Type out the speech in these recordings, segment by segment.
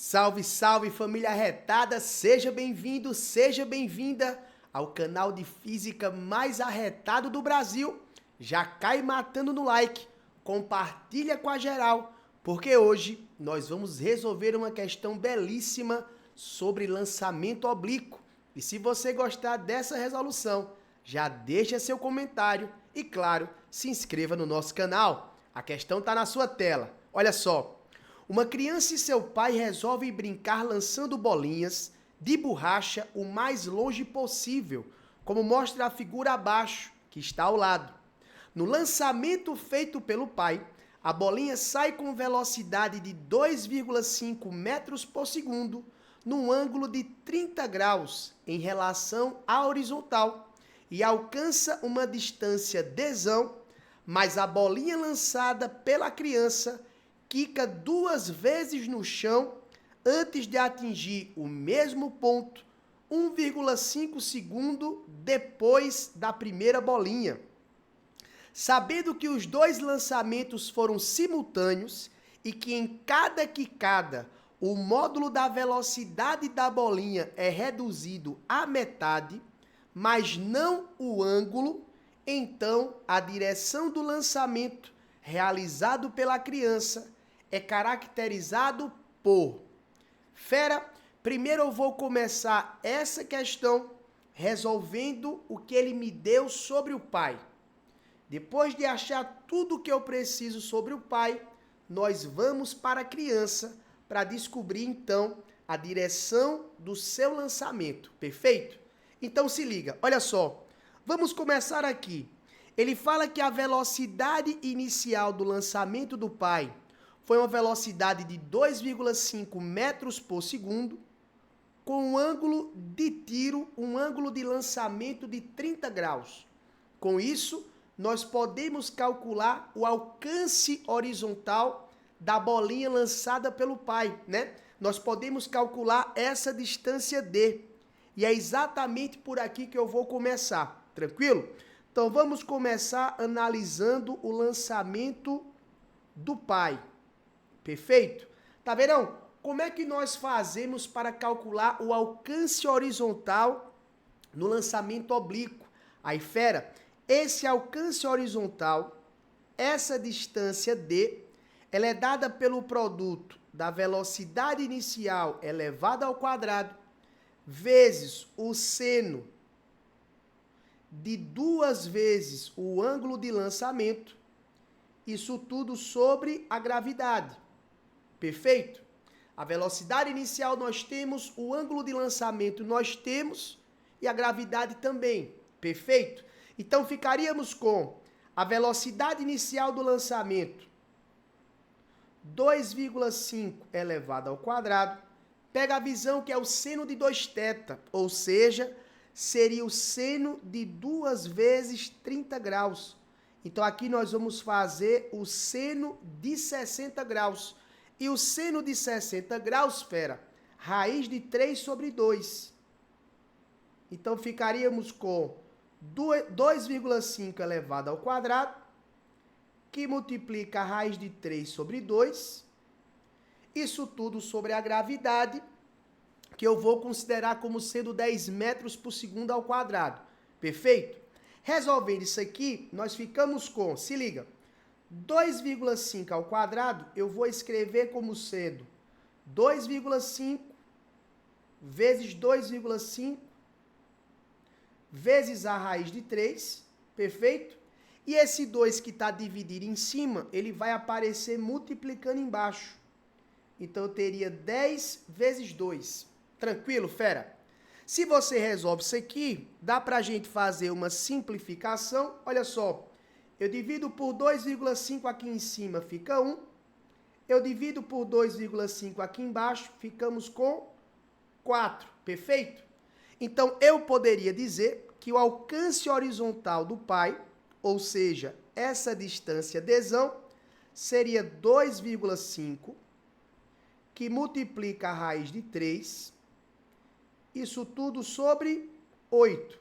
Salve, salve família arretada, seja bem-vindo, seja bem-vinda ao canal de física mais arretado do Brasil. Já cai matando no like, compartilha com a geral, porque hoje nós vamos resolver uma questão belíssima sobre lançamento oblíquo. E se você gostar dessa resolução, já deixa seu comentário e, claro, se inscreva no nosso canal. A questão está na sua tela. Olha só. Uma criança e seu pai resolvem brincar lançando bolinhas de borracha o mais longe possível, como mostra a figura abaixo, que está ao lado. No lançamento feito pelo pai, a bolinha sai com velocidade de 2,5 metros por segundo, num ângulo de 30 graus em relação à horizontal, e alcança uma distância dzão, mas a bolinha lançada pela criança quica 2 vezes no chão antes de atingir o mesmo ponto 1,5 segundo depois da primeira bolinha. Sabendo que os dois lançamentos foram simultâneos e que em cada quicada o módulo da velocidade da bolinha é reduzido à metade, mas não o ângulo, então a direção do lançamento realizado pela criança é caracterizado por... Fera, primeiro eu vou começar essa questão resolvendo o que ele me deu sobre o pai. Depois de achar tudo o que eu preciso sobre o pai, nós vamos para a criança para descobrir, então, a direção do seu lançamento. Perfeito? Então se liga, olha só. Vamos começar aqui. Ele fala que a velocidade inicial do lançamento do pai foi uma velocidade de 2,5 metros por segundo, com um ângulo de tiro, um ângulo de lançamento de 30 graus. Com isso, nós podemos calcular o alcance horizontal da bolinha lançada pelo pai, né? Nós podemos calcular essa distância D. E é exatamente por aqui que eu vou começar, tranquilo? Então vamos começar analisando o lançamento do pai. Perfeito? Tá vendo? Como é que nós fazemos para calcular o alcance horizontal no lançamento oblíquo? Aí, fera, esse alcance horizontal, essa distância D, ela é dada pelo produto da velocidade inicial elevada ao quadrado vezes o seno de 2 vezes o ângulo de lançamento, isso tudo sobre a gravidade. Perfeito? A velocidade inicial nós temos, o ângulo de lançamento nós temos e a gravidade também. Perfeito? Então ficaríamos com a velocidade inicial do lançamento 2,5 elevado ao quadrado. Pega a visão que é o seno de 2θ, ou seja, seria o seno de 2 vezes 30 graus. Então aqui nós vamos fazer o seno de 60 graus. E o seno de 60 graus, fera, raiz de 3 sobre 2. Então ficaríamos com 2,5 elevado ao quadrado, que multiplica a raiz de 3 sobre 2. Isso tudo sobre a gravidade, que eu vou considerar como sendo 10 metros por segundo ao quadrado. Perfeito? Resolvendo isso aqui, nós ficamos com, se liga, 2,5 ao quadrado, eu vou escrever como sendo 2,5 vezes 2,5 vezes a raiz de 3, perfeito? E esse 2 que está dividido em cima, ele vai aparecer multiplicando embaixo. Então, eu teria 10 vezes 2. Tranquilo, fera? Se você resolve isso aqui, dá para a gente fazer uma simplificação. Olha só, eu divido por 2,5 aqui em cima, fica 1. Eu divido por 2,5 aqui embaixo, ficamos com 4. Perfeito? Então, eu poderia dizer que o alcance horizontal do pai, ou seja, essa distância dzão, seria 2,5, que multiplica a raiz de 3, isso tudo sobre 8.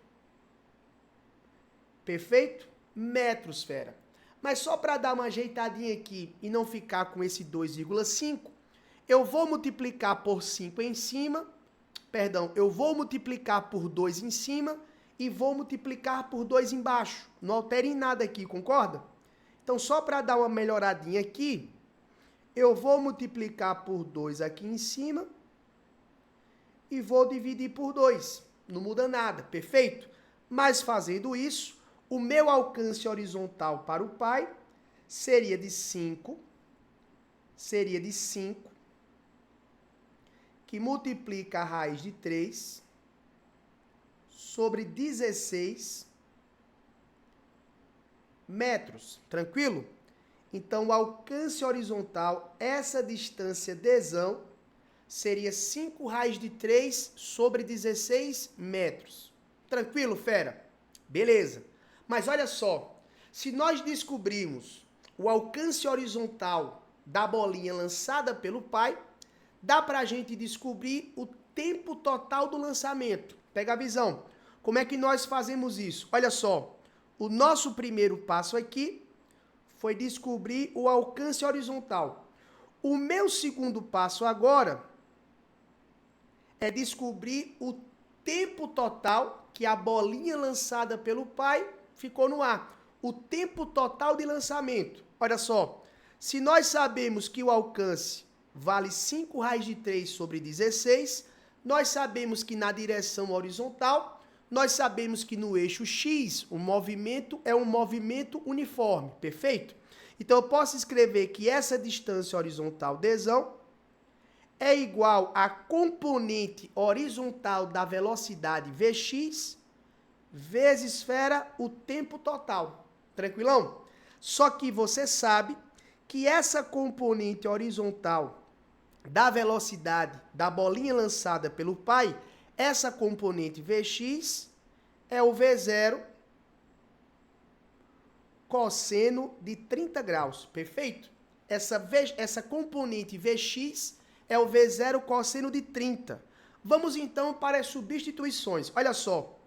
Perfeito? Metros, fera. Mas só para dar uma ajeitadinha aqui e não ficar com esse 2,5, eu vou multiplicar por 5 em cima, perdão, eu vou multiplicar por 2 em cima e vou multiplicar por 2 embaixo. Não altere em nada aqui, concorda? Então, só para dar uma melhoradinha aqui, eu vou multiplicar por 2 aqui em cima e vou dividir por 2. Não muda nada, perfeito? Mas fazendo isso, o meu alcance horizontal para o pai seria de 5, que multiplica a raiz de 3 sobre 16 metros. Tranquilo? Então, o alcance horizontal, essa distância Dzão, seria 5 raiz de 3 sobre 16 metros. Tranquilo, fera? Beleza. Mas olha só, se nós descobrirmos o alcance horizontal da bolinha lançada pelo pai, dá pra gente descobrir o tempo total do lançamento. Pega a visão. Como é que nós fazemos isso? Olha só, o nosso primeiro passo aqui foi descobrir o alcance horizontal. O meu segundo passo agora é descobrir o tempo total que a bolinha lançada pelo pai ficou no ar. O tempo total de lançamento. Olha só, se nós sabemos que o alcance vale 5 raiz de 3 sobre 16, nós sabemos que na direção horizontal, nós sabemos que no eixo X, o movimento é um movimento uniforme, perfeito? Então, eu posso escrever que essa distância horizontal Dzão é igual à componente horizontal da velocidade Vx vezes esfera o tempo total. Tranquilão? Só que você sabe que essa componente horizontal da velocidade da bolinha lançada pelo pai, essa componente Vx é o V0 cosseno de 30 graus, perfeito? Essa componente Vx é o V0 cosseno de 30. Vamos então para as substituições. Olha só,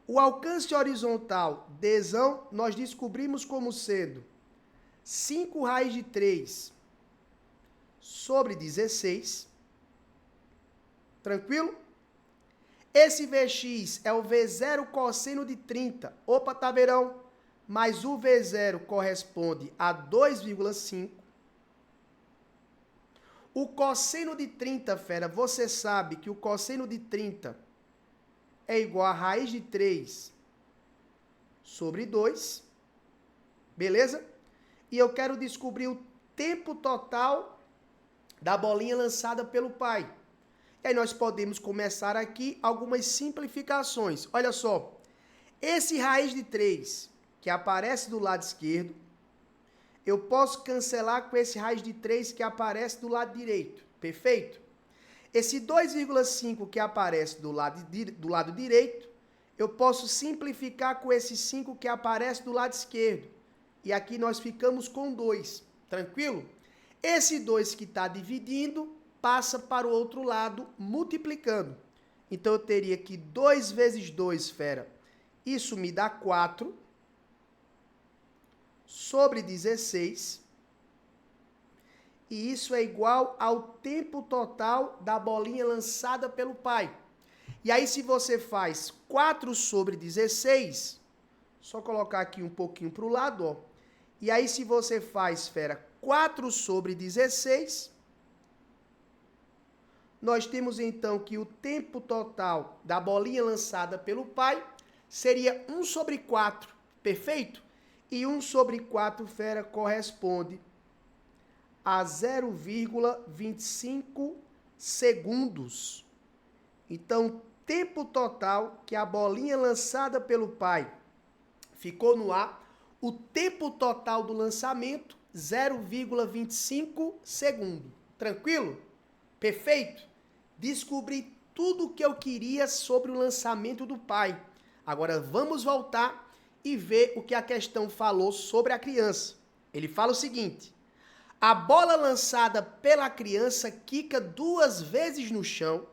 o alcance horizontal Dzão nós descobrimos como sendo 5 raiz de 3 sobre 16. Tranquilo? Esse Vx é o V0 cosseno de 30. Opa, tá verão? Mas o V0 corresponde a 2,5. O cosseno de 30, fera, você sabe que o cosseno de 30 é igual a raiz de 3 sobre 2. Beleza? E eu quero descobrir o tempo total da bolinha lançada pelo pai. E aí nós podemos começar aqui algumas simplificações. Olha só, esse raiz de 3 que aparece do lado esquerdo, eu posso cancelar com esse raiz de 3 que aparece do lado direito. Perfeito? Esse 2,5 que aparece do lado direito, eu posso simplificar com esse 5 que aparece do lado esquerdo. E aqui nós ficamos com 2. Tranquilo? Esse 2 que está dividindo passa para o outro lado multiplicando. Então eu teria que 2 vezes 2, fera. Isso me dá 4 sobre 16. E isso é igual ao tempo total da bolinha lançada pelo pai. E aí, se você faz 4 sobre 16, só colocar aqui um pouquinho para o lado, ó. E aí, se você faz, fera, 4 sobre 16, nós temos então que o tempo total da bolinha lançada pelo pai seria 1 sobre 4, perfeito? E 1 sobre 4, fera, corresponde a 0,25 segundos. Então, tempo total que a bolinha lançada pelo pai ficou no ar, o tempo total do lançamento, 0,25 segundos. Tranquilo? Perfeito? Descobri tudo o que eu queria sobre o lançamento do pai. Agora, vamos voltar e ver o que a questão falou sobre a criança. Ele fala o seguinte: a bola lançada pela criança quica 2 vezes no chão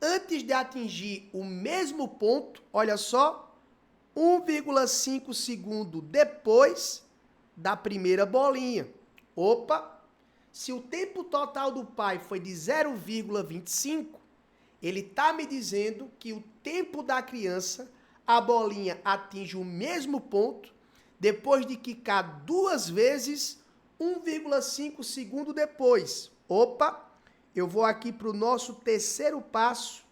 antes de atingir o mesmo ponto, olha só, 1,5 segundo depois da primeira bolinha. Opa! se o tempo total do pai foi de 0,25, ele está me dizendo que o tempo da criança, a bolinha atinge o mesmo ponto, depois de quicar 2 vezes, 1,5 segundo depois. Opa, eu vou aqui para o nosso terceiro passo,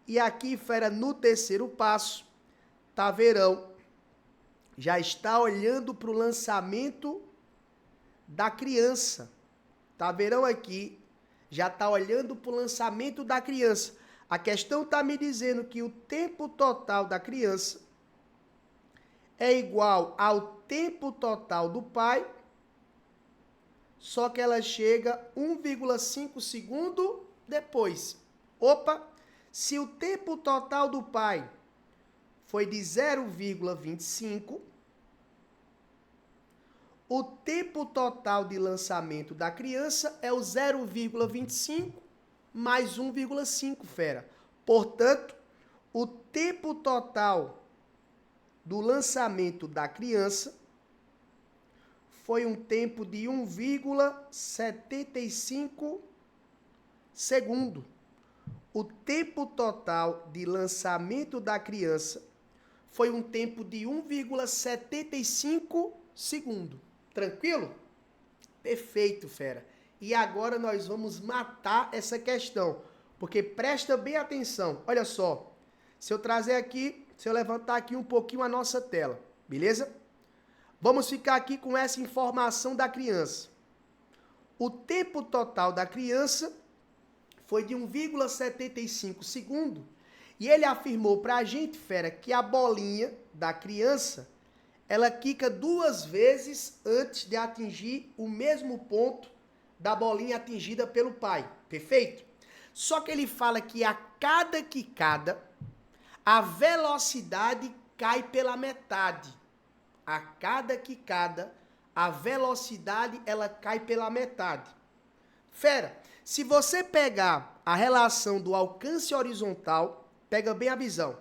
e aqui, fera, no terceiro passo, Taveirão já está olhando para o lançamento da criança. Taveirão aqui já está olhando para o lançamento da criança. A questão está me dizendo que o tempo total da criança é igual ao tempo total do pai, só que ela chega 1,5 segundo depois. Opa, se o tempo total do pai foi de 0,25, o tempo total de lançamento da criança é o 0,25 mais 1,5, fera. Portanto, o tempo total do lançamento da criança foi um tempo de 1,75 segundo. O tempo total de lançamento da criança foi um tempo de 1,75 segundo. Tranquilo? Perfeito, fera. E agora nós vamos matar essa questão, porque presta bem atenção. Olha só, se eu trazer aqui, se eu levantar aqui um pouquinho a nossa tela, beleza? Vamos ficar aqui com essa informação da criança. O tempo total da criança foi de 1,75 segundo, e ele afirmou pra gente, fera, que a bolinha da criança, ela quica 2 vezes antes de atingir o mesmo ponto da bolinha atingida pelo pai. Perfeito? Só que ele fala que a cada quicada, a velocidade cai pela metade. A cada quicada, a velocidade ela cai pela metade. Fera, se você pegar a relação do alcance horizontal, pega bem a visão.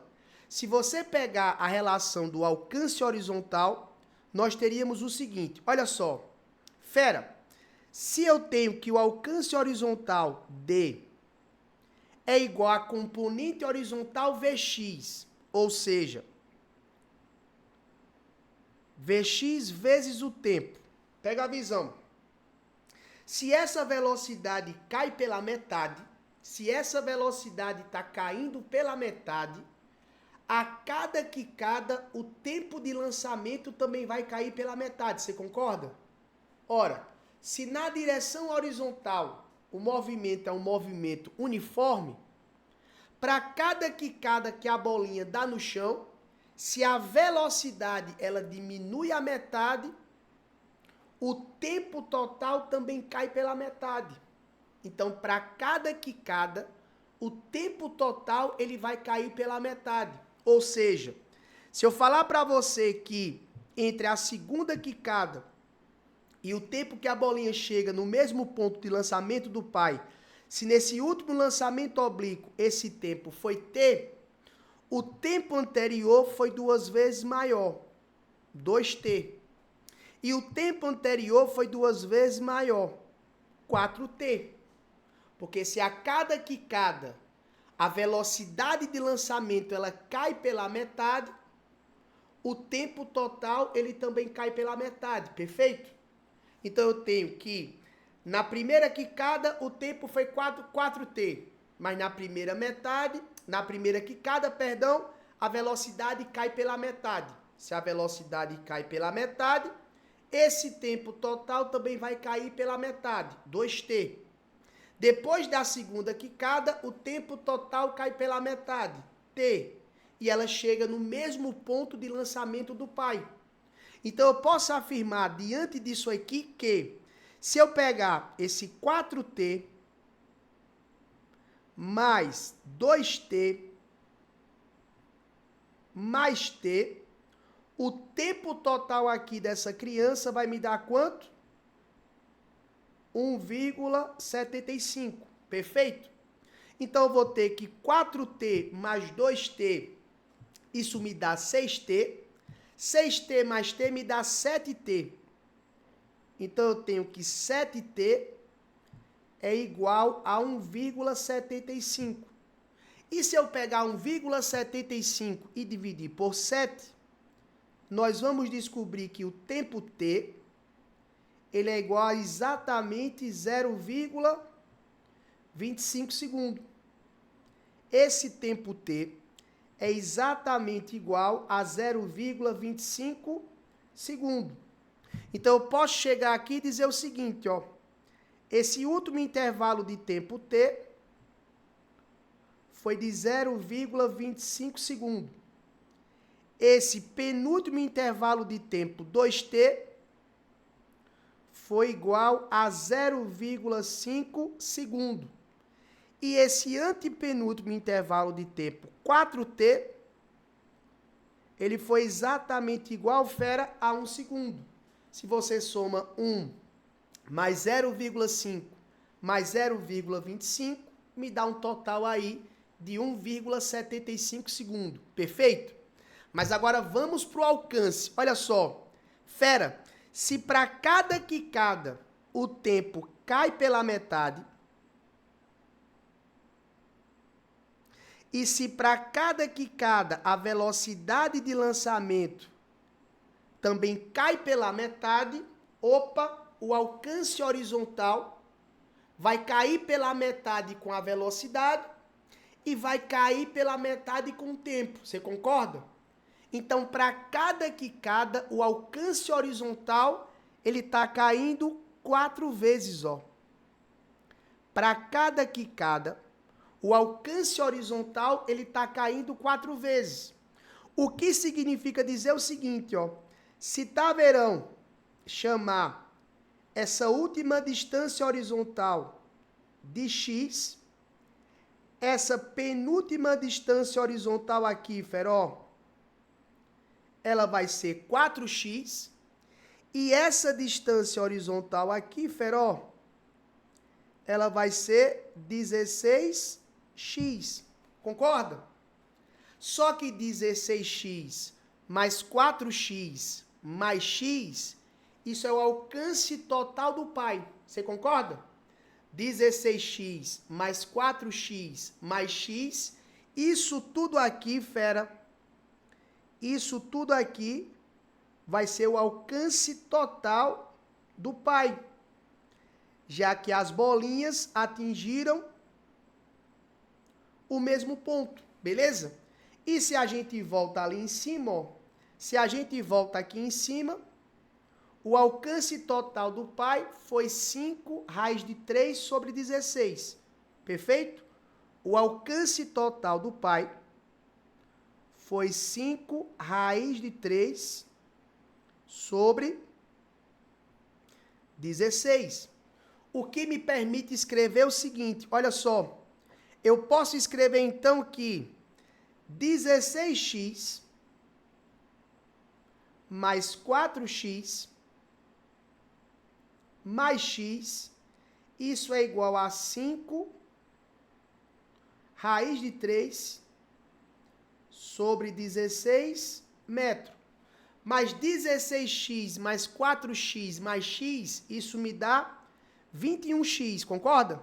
Se você pegar a relação do alcance horizontal, nós teríamos o seguinte, olha só. Fera, se eu tenho que o alcance horizontal D é igual a componente horizontal Vx, ou seja, Vx vezes o tempo. Pega a visão. Se essa velocidade cai pela metade, se essa velocidade está caindo pela metade, a cada quicada, o tempo de lançamento também vai cair pela metade. Você concorda? Ora, se na direção horizontal o movimento é um movimento uniforme, para cada quicada que a bolinha dá no chão, se a velocidade ela diminui a metade, o tempo total também cai pela metade. Então, para cada quicada, o tempo total ele vai cair pela metade. Ou seja, se eu falar para você que entre a segunda quicada e o tempo que a bolinha chega no mesmo ponto de lançamento do pai, se nesse último lançamento oblíquo esse tempo foi T, o tempo anterior foi 2 vezes maior, 2T. E o tempo anterior foi 2 vezes maior, 4T. Porque se a cada quicada a velocidade de lançamento ela cai pela metade, o tempo total ele também cai pela metade, perfeito? Então eu tenho que, na primeira quicada, o tempo foi 4T, mas na primeira quicada, a velocidade cai pela metade. Se a velocidade cai pela metade, esse tempo total também vai cair pela metade, 2T. Depois da segunda quicada, o tempo total cai pela metade, T. E ela chega no mesmo ponto de lançamento do pai. Então, eu posso afirmar, diante disso aqui, que se eu pegar esse 4T mais 2T mais T, o tempo total aqui dessa criança vai me dar quanto? 1,75. Perfeito? Então, eu vou ter que 4T mais 2T, isso me dá 6T. 6T mais T me dá 7T. Então, eu tenho que 7T é igual a 1,75. E se eu pegar 1,75 e dividir por 7, nós vamos descobrir que o tempo t ele é igual a exatamente 0,25 segundos. Esse tempo t é exatamente igual a 0,25 segundos. Então, eu posso chegar aqui e dizer o seguinte, ó. Esse último intervalo de tempo t foi de 0,25 segundos. Esse penúltimo intervalo de tempo 2t foi igual a 0,5 segundo. E esse antepenúltimo intervalo de tempo 4t, ele foi exatamente igual, fera, a 1 segundo. Se você soma 1 mais 0,5 mais 0,25, me dá um total aí de 1,75 segundo. Perfeito? Mas agora vamos para o alcance. Olha só, fera, se para cada quicada o tempo cai pela metade, e se para cada quicada a velocidade de lançamento também cai pela metade, opa, o alcance horizontal vai cair pela metade com a velocidade e vai cair pela metade com o tempo. Você concorda? Então, para cada quicada, o alcance horizontal, ele está caindo 4 vezes, ó. Para cada quicada, o alcance horizontal, ele está caindo 4 vezes. O que significa dizer o seguinte, ó. Se Taverão chamar essa última distância horizontal de x, essa penúltima distância horizontal aqui, Feró, ela vai ser 4x, e essa distância horizontal aqui, Feró, ela vai ser 16x. Concorda? Só que 16x mais 4x mais x, isso é o alcance total do pai. Você concorda? 16x mais 4x mais x, isso tudo aqui, fera, isso tudo aqui vai ser o alcance total do pai, já que as bolinhas atingiram o mesmo ponto, beleza? E se a gente volta ali em cima, ó, se a gente volta aqui em cima, o alcance total do pai foi 5 raiz de 3 sobre 16. Perfeito? O alcance total do pai foi 5 raiz de 3 sobre 16. O que me permite escrever o seguinte, olha só. Eu posso escrever então que 16x mais 4x mais x, isso é igual a 5 raiz de 3 sobre 16 metros. Mais 16x mais 4x mais x, isso me dá 21x, concorda?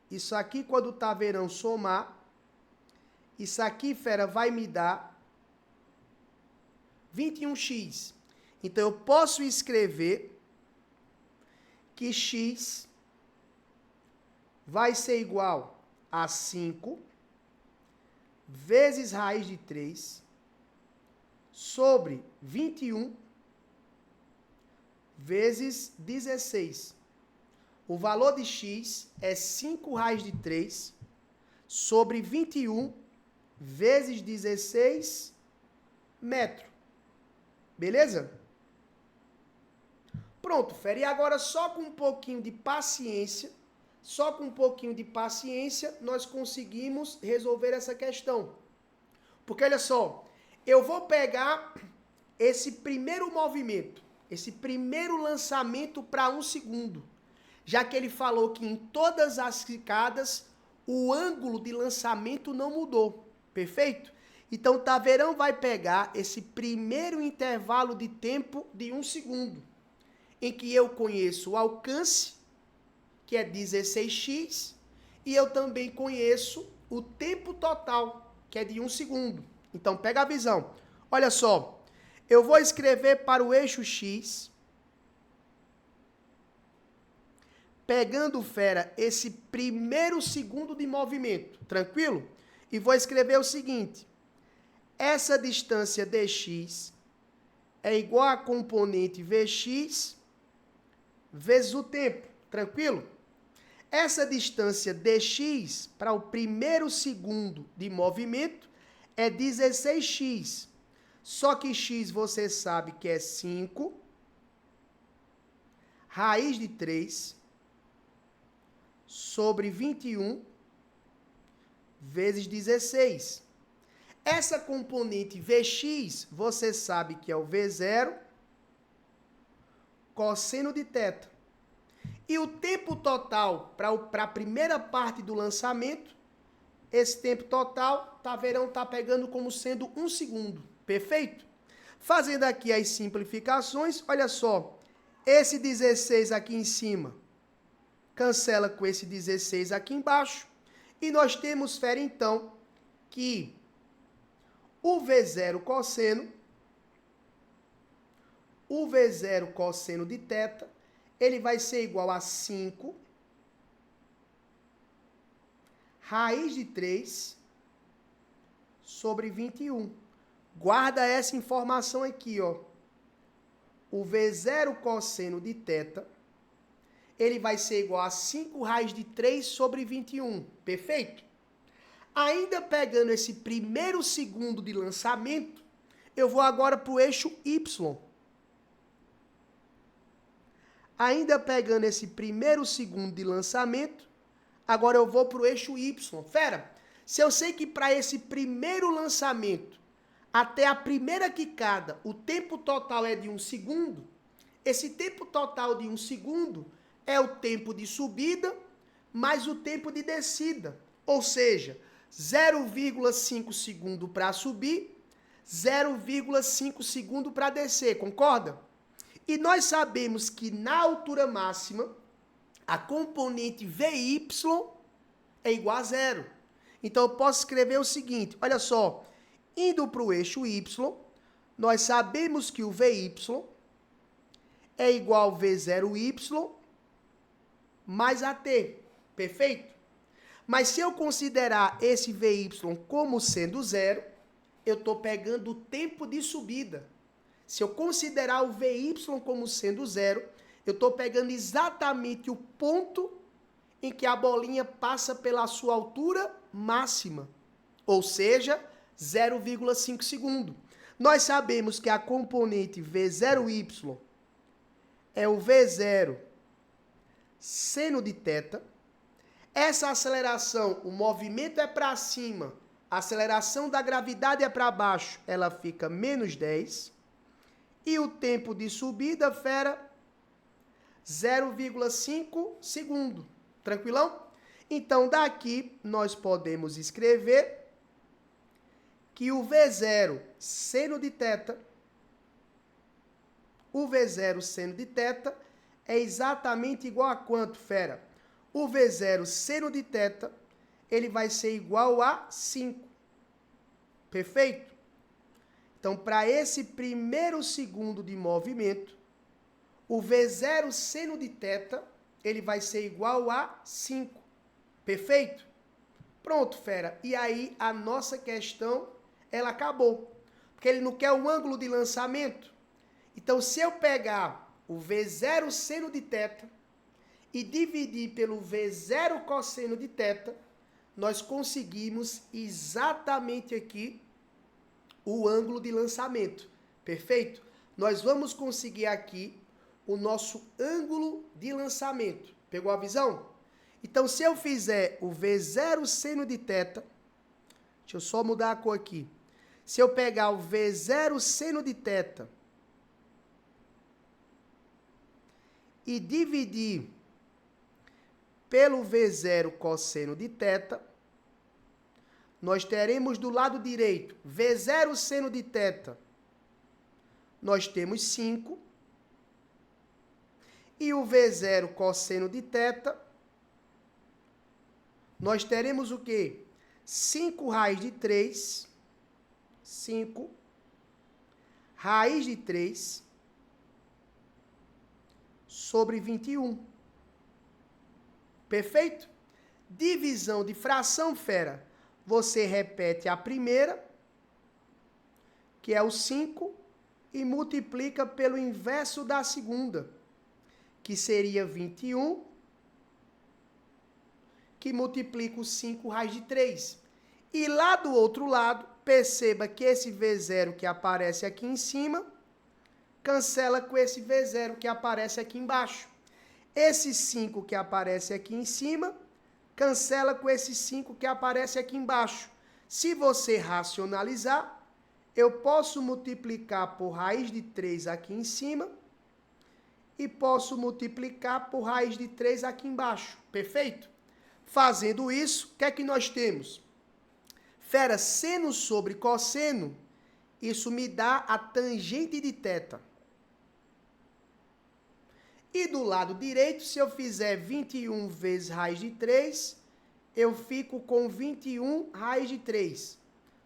Isso aqui, quando o Taverão somar, isso aqui, fera, vai me dar 21x. Então, eu posso escrever que x vai ser igual a 5 vezes raiz de 3 sobre 21 vezes 16. O valor de x é 5 raiz de 3 sobre 21 vezes 16 metros. Beleza? Pronto, Fera. E agora só com um pouquinho de paciência, nós conseguimos resolver essa questão. Porque olha só, eu vou pegar esse primeiro movimento, esse primeiro lançamento para 1 segundo, já que ele falou que em todas as quicadas o ângulo de lançamento não mudou, perfeito? Então, Taverão vai pegar esse primeiro intervalo de tempo de 1 segundo, em que eu conheço o alcance que é 16x, e eu também conheço o tempo total, que é de 1 segundo. Então, pega a visão. Olha só, eu vou escrever para o eixo x, pegando, fera, esse primeiro segundo de movimento, tranquilo? E vou escrever o seguinte: essa distância dx é igual a componente Vx vezes o tempo, tranquilo? Essa distância dx para o primeiro segundo de movimento é 16x. Só que x você sabe que é 5 raiz de 3 sobre 21 vezes 16. Essa componente Vx, você sabe que é o V0 cosseno de θ. E o tempo total para a primeira parte do lançamento, esse tempo total, verão, tá pegando como sendo 1 segundo. Perfeito? Fazendo aqui as simplificações, olha só. Esse 16 aqui em cima cancela com esse 16 aqui embaixo. E nós temos, fera, então, que o V0 cosseno de θ, ele vai ser igual a 5 raiz de 3 sobre 21. Guarda essa informação aqui, ó. O V0 cosseno de θ, ele vai ser igual a 5 raiz de 3 sobre 21. Perfeito? Ainda pegando esse primeiro segundo de lançamento, eu vou agora para o eixo Y. Ainda pegando esse primeiro segundo de lançamento, agora eu vou para o eixo Y. Fera, se eu sei que para esse primeiro lançamento, até a primeira quicada, o tempo total é de 1 segundo, esse tempo total de 1 segundo é o tempo de subida mais o tempo de descida. Ou seja, 0,5 segundo para subir, 0,5 segundo para descer, concorda? E nós sabemos que na altura máxima, a componente Vy é igual a zero. Então, eu posso escrever o seguinte, olha só, indo para o eixo Y, nós sabemos que o Vy é igual a V0y mais AT, perfeito? Mas se eu considerar esse Vy como sendo zero, eu estou pegando o tempo de subida. Se eu considerar o Vy como sendo zero, eu estou pegando exatamente o ponto em que a bolinha passa pela sua altura máxima, ou seja, 0,5 segundo. Nós sabemos que a componente V0y é o V0 seno de θ. Essa aceleração, o movimento é para cima, a aceleração da gravidade é para baixo, ela fica menos 10. E o tempo de subida, fera, 0,5 segundo. Tranquilão? Então, daqui, nós podemos escrever que o V0 seno de θ, é exatamente igual a quanto, fera? O V0 seno de θ, ele vai ser igual a 5. Perfeito? Então, para esse primeiro segundo de movimento, o V0 seno de θ, ele vai ser igual a 5. Perfeito? Pronto, fera. E aí, a nossa questão, ela acabou. Porque ele não quer o ângulo de lançamento. Então, se eu pegar o V0 seno de θ e dividir pelo V0 cosseno de θ, nós conseguimos exatamente aqui o ângulo de lançamento. Perfeito? Nós vamos conseguir aqui o nosso ângulo de lançamento. Pegou a visão? Então, se eu fizer o V0 seno de θ, deixa eu só mudar a cor aqui. Se eu pegar o V0 seno de θ e dividir pelo V0 cosseno de θ, nós teremos do lado direito V0 seno de θ, nós temos 5, e o V0 cosseno de θ, nós teremos o quê? 5 raiz de 3, 5 raiz de 3 sobre 21. Perfeito? Divisão de fração, fera. Você repete a primeira, que é o 5, e multiplica pelo inverso da segunda, que seria 21, que multiplica o 5 raiz de 3. E lá do outro lado, perceba que esse V0 que aparece aqui em cima, cancela com esse V0 que aparece aqui embaixo. Esse 5 que aparece aqui em cima, cancela com esse 5 que aparece aqui embaixo. Se você racionalizar, eu posso multiplicar por raiz de 3 aqui em cima e posso multiplicar por raiz de 3 aqui embaixo. Perfeito? Fazendo isso, o que é que nós temos? Fera, seno sobre cosseno, isso me dá a tangente de θ. E do lado direito, se eu fizer 21 vezes raiz de 3, eu fico com 21 raiz de 3.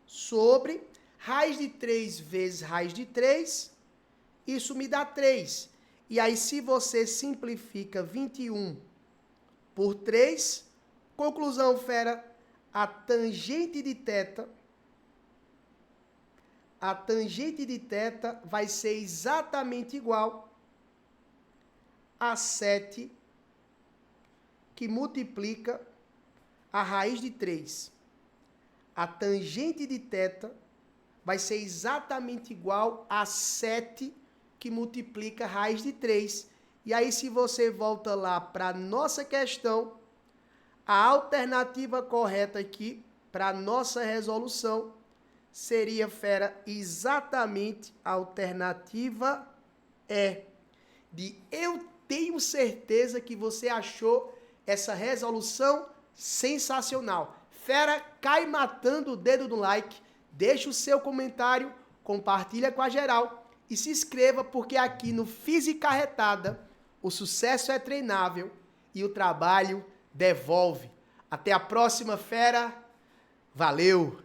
Sobre raiz de 3 vezes raiz de 3, isso me dá 3. E aí, se você simplifica 21 por 3, conclusão, fera, a tangente de θ vai ser exatamente igual a 7, que multiplica a raiz de 3. A tangente de θ vai ser exatamente igual a 7, que multiplica a raiz de 3. E aí, se você volta lá para a nossa questão, a alternativa correta aqui para a nossa resolução seria, fera, exatamente a alternativa E. Eu tenho certeza que você achou essa resolução sensacional. Fera, cai matando o dedo no like, deixa o seu comentário, compartilha com a geral e se inscreva, porque aqui no Física Arretada o sucesso é treinável e o trabalho devolve. Até a próxima, fera. Valeu!